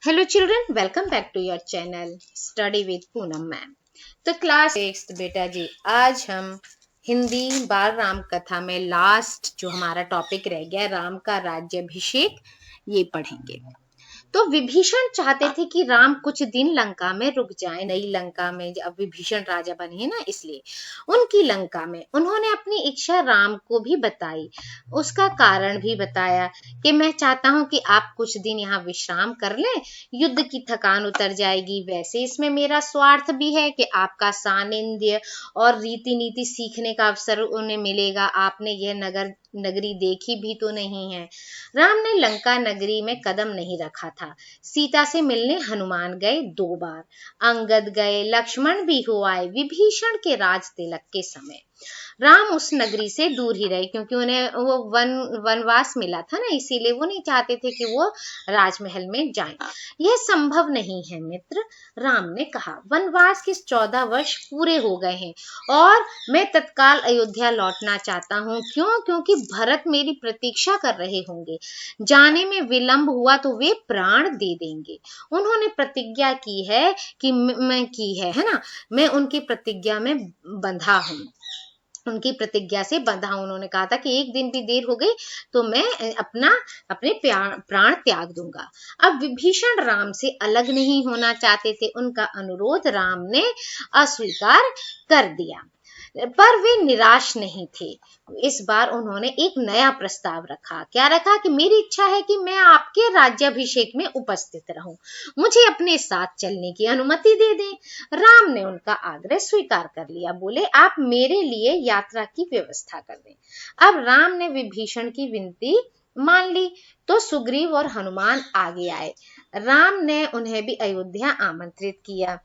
Hello children, welcome back to your channel Study with Poonam ma'am। तो class 6 बेटा जी, आज हम हिंदी बाल राम कथा में लास्ट जो हमारा टॉपिक रह गया राम का राज्याभिषेक, ये पढ़ेंगे। तो विभीषण चाहते थे कि राम कुछ दिन लंका में रुक जाएं, नई लंका में। अब विभीषण राजा बने हैं ना, इसलिए उनकी लंका में उन्होंने अपनी इच्छा राम को भी बताई, उसका कारण भी बताया कि मैं चाहता हूं कि आप कुछ दिन यहाँ विश्राम कर लें, युद्ध की थकान उतर जाएगी। वैसे इसमें मेरा स्वार्थ भी है कि आपका सानिध्य और रीति नीति सीखने का अवसर उन्हें मिलेगा। आपने यह नगरी देखी भी तो नहीं है। राम ने लंका नगरी में कदम नहीं रखा था। सीता से मिलने हनुमान गए 2 बार, अंगद गए, लक्ष्मण भी हो आए। विभीषण के राज तिलक के समय राम उस नगरी से दूर ही रहे, क्योंकि उन्हें वो वनवास मिला था ना, इसीलिए वो नहीं चाहते थे कि वो राजमहल में जाएं। यह संभव नहीं है मित्र, राम ने कहा। वनवास के 14 वर्ष पूरे हो गए हैं और मैं तत्काल अयोध्या लौटना चाहता हूँ। क्यों? क्योंकि भरत मेरी प्रतीक्षा कर रहे होंगे। जाने में विलंब हुआ तो वे प्राण दे देंगे। उन्होंने प्रतिज्ञा की है कि है ना, मैं उनकी प्रतिज्ञा में बंधा हूँ, उनकी प्रतिज्ञा से बंधा। उन्होंने कहा था कि एक दिन भी देर हो गई तो मैं अपने प्राण त्याग दूंगा। अब विभीषण राम से अलग नहीं होना चाहते थे। उनका अनुरोध राम ने अस्वीकार कर दिया, पर वे निराश नहीं थे। इस बार उन्होंने एक नया प्रस्ताव रखा। क्या रखा? कि मेरी इच्छा है कि मैं आपके राज्याभिषेक में उपस्थित रहूं, मुझे अपने साथ चलने की अनुमति दे दें। राम ने उनका आग्रह स्वीकार कर लिया। बोले, आप मेरे लिए यात्रा की व्यवस्था कर दें। अब राम ने विभीषण की विनती मान ली तो सुग्रीव और हनुमान आगे आए। राम ने उन्हें भी अयोध्या आमंत्रित किया।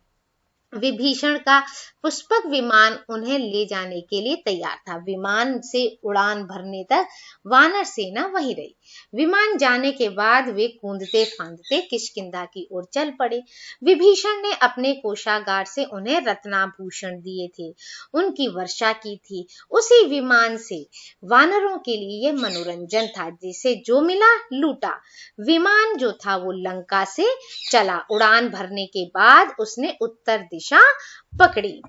विभीषण का पुष्पक विमान उन्हें ले जाने के लिए तैयार था। विमान से उड़ान भरने तक वानर सेना वहीं रही। विमान जाने के बाद वे कूदते फांदते किष्किंधा की ओर चल पड़े। विभीषण ने अपने कोषागार से उन्हें रत्नाभूषण दिए थे, उनकी वर्षा की थी। उसी विमान से वानरों के लिए यह मनोरंजन था, जिसे जो मिला लूटा। विमान जो था वो लंका से चला। उड़ान भरने के बाद उसने उत्तर दिशा पकड़ी,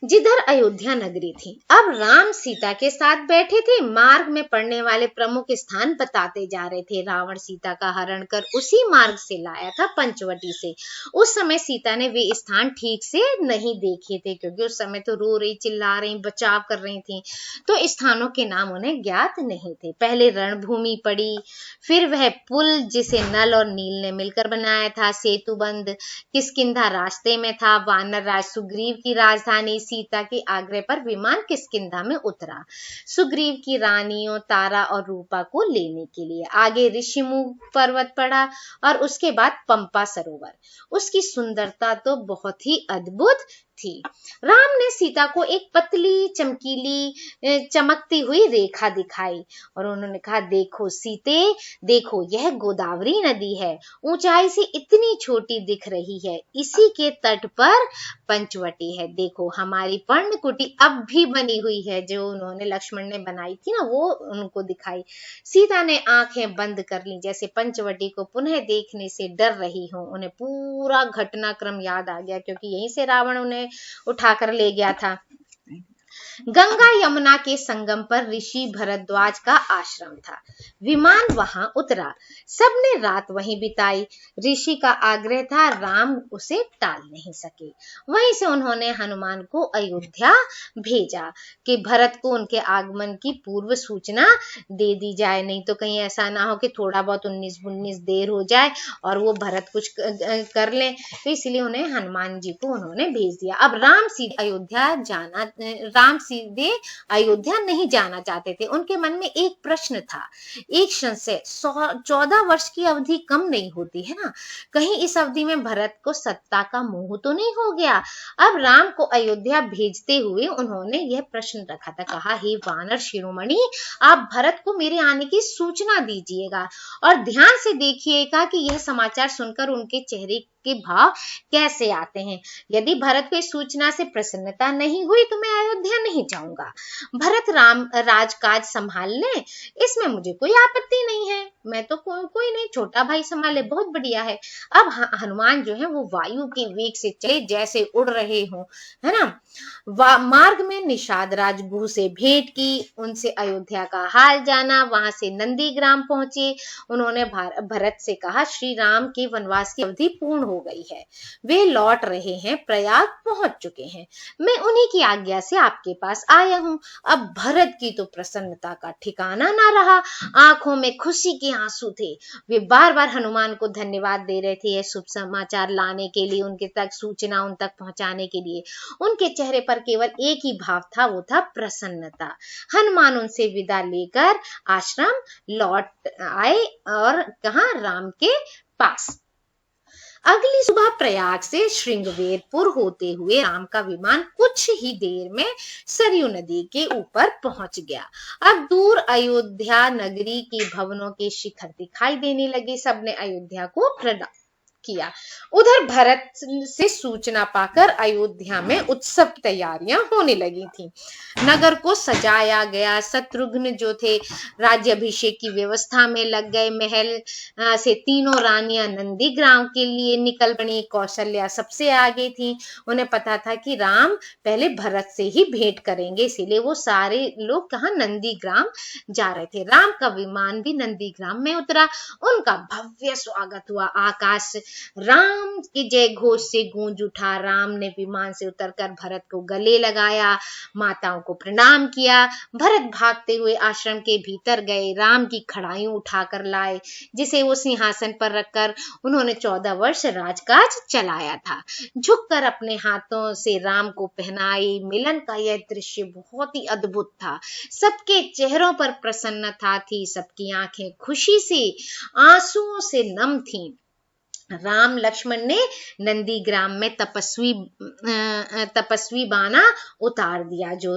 जिधर अयोध्या नगरी थी। अब राम सीता के साथ बैठे थे। मार्ग में पड़ने वाले प्रमुख स्थान बताते जा रहे थे। रावण सीता का हरण कर उसी मार्ग से लाया था, पंचवटी से। उस समय सीता ने वे स्थान ठीक से नहीं देखे थे, क्योंकि उस समय तो रो रही, चिल्ला रही, बचाव कर रही थी, तो स्थानों के नाम उन्हें ज्ञात नहीं थे। पहले रणभूमि पड़ी, फिर वह पुल जिसे नल और नील ने मिलकर बनाया था, सेतुबंध। किष्किंधा रास्ते में था। वानर राज सुग्रीव की राजधानी। सीता के आग्रह पर विमान किष्किंधा में उतरा, सुग्रीव की रानियों तारा और रूपा को लेने के लिए। आगे ऋषिमुख पर्वत पड़ा और उसके बाद पंपा सरोवर। उसकी सुंदरता तो बहुत ही अद्भुत थी। राम ने सीता को एक पतली चमकीली चमकती हुई रेखा दिखाई और उन्होंने कहा, देखो सीते, देखो यह गोदावरी नदी है, ऊंचाई से इतनी छोटी दिख रही है। इसी के तट पर पंचवटी है। देखो हमारी पर्णकुटी अब भी बनी हुई है, जो उन्होंने लक्ष्मण ने बनाई थी ना, वो उनको दिखाई। सीता ने आंखें बंद कर ली, जैसे पंचवटी को पुनः देखने से डर रही हो। उन्हें पूरा घटनाक्रम याद आ गया, क्योंकि यहीं से रावण उन्हें उठाकर ले गया था। गंगा यमुना के संगम पर ऋषि भरद्वाज का आश्रम था। विमान वहां उतरा। सबने रात वहीं बिताई। ऋषि का आग्रह था, राम उसे टाल नहीं सके। वहीं से उन्होंने हनुमान को अयोध्या भेजा कि भरत को उनके आगमन की पूर्व सूचना दे दी जाए, नहीं तो कहीं ऐसा ना हो कि थोड़ा बहुत 19-19 देर हो जाए और वो भरत कुछ कर ले। तो इसलिए उन्हें हनुमान जी को उन्होंने भेज दिया। अब राम सीधे अयोध्या नहीं जाना चाहते थे। उनके मन में एक प्रश्न था, एक संशय। 14 वर्ष की अवधि कम नहीं होती है ना, कहीं इस अवधि में भरत को सत्ता का मोह तो नहीं हो गया। अब राम को अयोध्या भेजते हुए उन्होंने यह प्रश्न रखा था। कहा, हे वानर शिरोमणि, आप भरत को मेरे आने की सूचना दीजिएगा और ध्यान से देखिएगा कि यह समाचार सुनकर उनके चेहरे के भाव कैसे आते हैं। यदि भरत को इस सूचना से प्रसन्नता नहीं हुई तो मैं अयोध्या नहीं जाऊंगा। भरत राम राजकाज संभाल ले, इसमें मुझे कोई आपत्ति नहीं है। मैं तो कोई नहीं, छोटा भाई संभाले, बहुत बढ़िया है। अब हनुमान जो है वो वायु के वेग से चले जैसे उड़ रहे हो, है ना। मार्ग में निषाद राजगुरु से भेंट की, उनसे अयोध्या का हाल जाना, वहां से नंदीग्राम पहुंचे। उन्होंने भरत से कहा श्री राम के वनवास की अवधि पूर्ण हो गई है, वे लौट रहे हैं, प्रयाग पहुंच चुके हैं, मैं उन्हीं की आज्ञा से आपके पास आया हूं। अब भरत की तो प्रसन्नता का ठिकाना ना रहा, आंखों में खुशी के आंसू थे। वे बार बार हनुमान को धन्यवाद दे रहे थे, यह शुभ समाचार लाने के लिए, उनके तक सूचना उन तक पहुंचाने के लिए। उनके चेहरे पर केवल एक ही भाव था, वो था प्रसन्नता। हनुमान उनसे विदा लेकर आश्रम लौट आए और कहा, राम के पास। अगली सुबह प्रयाग से श्रृंगवेरपुर होते हुए राम का विमान कुछ ही देर में सरयू नदी के ऊपर पहुंच गया। अब दूर अयोध्या नगरी के भवनों के शिखर दिखाई देने लगे, सबने अयोध्या को प्रणाम किया। उधर भरत से सूचना पाकर अयोध्या में उत्सव तैयारियां होने लगी थी। नगर को सजाया गया। शत्रुघ्न जो थे राज्याभिषेक की व्यवस्था में लग गए। महल से तीनों रानियां नंदीग्राम के लिए निकल पड़ी। कौशल्या सबसे आगे थी, उन्हें पता था कि राम पहले भरत से ही भेंट करेंगे, इसीलिए वो सारे लोग कहाँ नंदीग्राम जा रहे थे। राम का विमान भी नंदीग्राम में उतरा, उनका भव्य स्वागत हुआ। आकाश राम की जय घोष से गूंज उठा। राम ने विमान से उतरकर भरत को गले लगाया, माताओं को प्रणाम किया। भरत भागते हुए आश्रम के भीतर गए, राम की खड़ाइयों उठाकर लाए, जिसे वो सिंहासन पर रखकर उन्होंने 14 वर्ष राजकाज चलाया था। झुककर अपने हाथों से राम को पहनाए। मिलन का यह दृश्य बहुत ही अद्भुत था। सबके चेहरों पर प्रसन्नता थी, सबकी आंखें खुशी से आंसुओं से नम थीं। राम लक्ष्मण ने नंदीग्राम में तपस्वी बाना उतार दिया। जो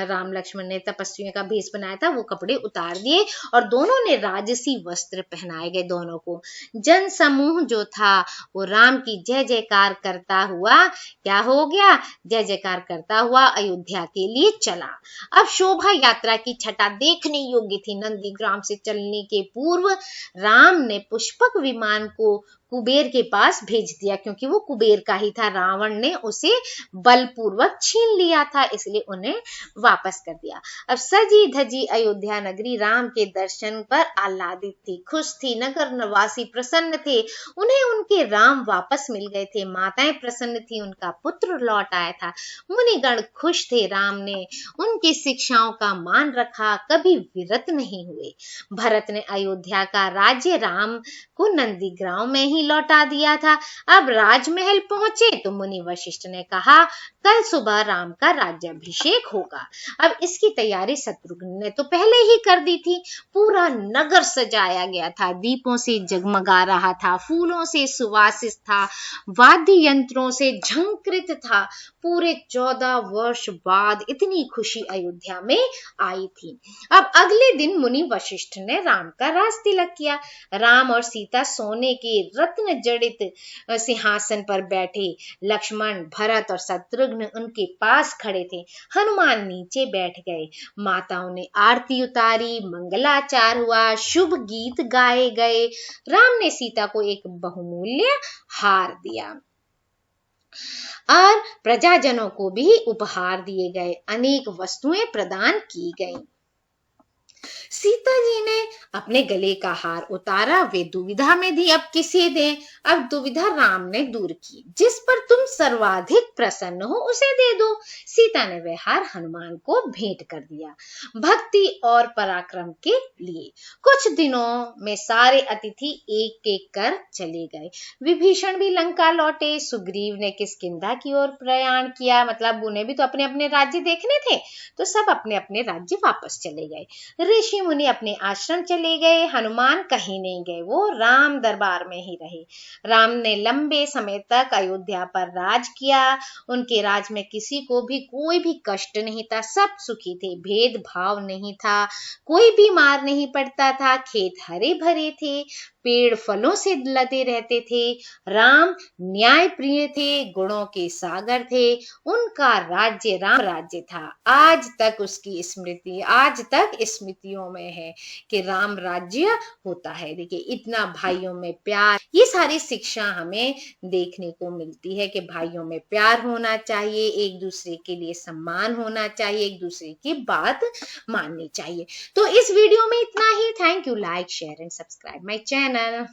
राम लक्ष्मण ने तपस्वियों का भेष बनाया था वो कपड़े उतार दिए और दोनों ने राजसी वस्त्र पहनाए गए। दोनों को जन समूह जो था वो राम की जय जयकार करता हुआ क्या हो गया, जय जयकार करता हुआ अयोध्या के लिए चला। अब शोभा यात्रा की छटा देखने योग्य थी। नंदीग्राम से चलने के पूर्व राम ने पुष्पक विमान को कुबेर के पास भेज दिया, क्योंकि वो कुबेर का ही था। रावण ने उसे बलपूर्वक छीन लिया था, इसलिए उन्हें वापस कर दिया। अब सजी धजी अयोध्या नगरी राम के दर्शन पर आह्लादित थी, खुश थी। नगर निवासी प्रसन्न थे, उन्हें उनके राम वापस मिल गए थे। माताएं प्रसन्न थी, उनका पुत्र लौट आया था। मुनिगण खुश थे, राम ने उनकी शिक्षाओं का मान रखा, कभी विरत नहीं हुए। भरत ने अयोध्या का राज्य राम को नंदीग्राम में ही लौटा दिया था। अब राजमहल पहुंचे तो मुनि वशिष्ठ ने कहा, कल सुबह राम का राज्याभिषेक होगा। अब इसकी तैयारी शत्रुघ्न ने तो पहले ही कर दी थी। पूरा नगर सजाया गया था, दीपों से जगमगा रहा था, फूलों से सुवासित था, वाद्य यंत्रों से झंकृत था। पूरे 14 वर्ष बाद इतनी खुशी अयोध्या में आई थी। अब अगले दिन मुनि वशिष्ठ ने राम का राज तिलक किया। राम और सीता सोने के रत्न जड़ित सिंहासन पर बैठे। लक्ष्मण, भरत और शत्रुघ्न उनके पास खड़े थे। हनुमान नीचे बैठ गए। माताओं ने आरती उतारी, मंगलाचार हुआ, शुभ गीत गाए गए। राम ने सीता को एक बहुमूल्य हार दिया और प्रजाजनों को भी उपहार दिए गए। अनेक वस्तुएं प्रदान की गईं। सीता जी ने अपने गले का हार उतारा। वे दुविधा में थी, अब किसे दें। अब दुविधा राम ने दूर की। जिस पर तुम सर्वाधिक प्रसन्न हो उसे दे दो। सीता ने वह हार हनुमान को भेंट कर दिया, भक्ति और पराक्रम के लिए। कुछ दिनों में सारे अतिथि एक एक कर चले गए। विभीषण भी लंका लौटे। सुग्रीव ने किष्किंधा की ओर प्रयाण किया, मतलब उन्हें भी तो अपने अपने राज्य देखने थे, तो सब अपने अपने राज्य वापस चले गए। ऋषि मुनि अपने आश्रम चले गए, हनुमान कहीं नहीं गए, वो राम दरबार में ही रहे। राम ने लंबे समय तक अयोध्या पर राज किया। उनके राज में किसी को भी कोई भी कष्ट नहीं था, सब सुखी थे, भेदभाव नहीं था, कोई बीमार नहीं पड़ता था, खेत हरे भरे थे, पेड़ फलों से लदे रहते थे। राम न्याय प्रिय थे, गुणों के सागर थे, उनका राज्य राम राज्य था। आज तक उसकी स्मृति, आज तक स्मृतियों में है कि राम राज्य होता है। देखिए इतना भाइयों में प्यार, ये सारी शिक्षा हमें देखने को मिलती है कि भाइयों में प्यार होना चाहिए, एक दूसरे के लिए सम्मान होना चाहिए, एक दूसरे की बात माननी चाहिए। तो इस वीडियो में इतना ही। Thank you. Like share and subscribe my channel.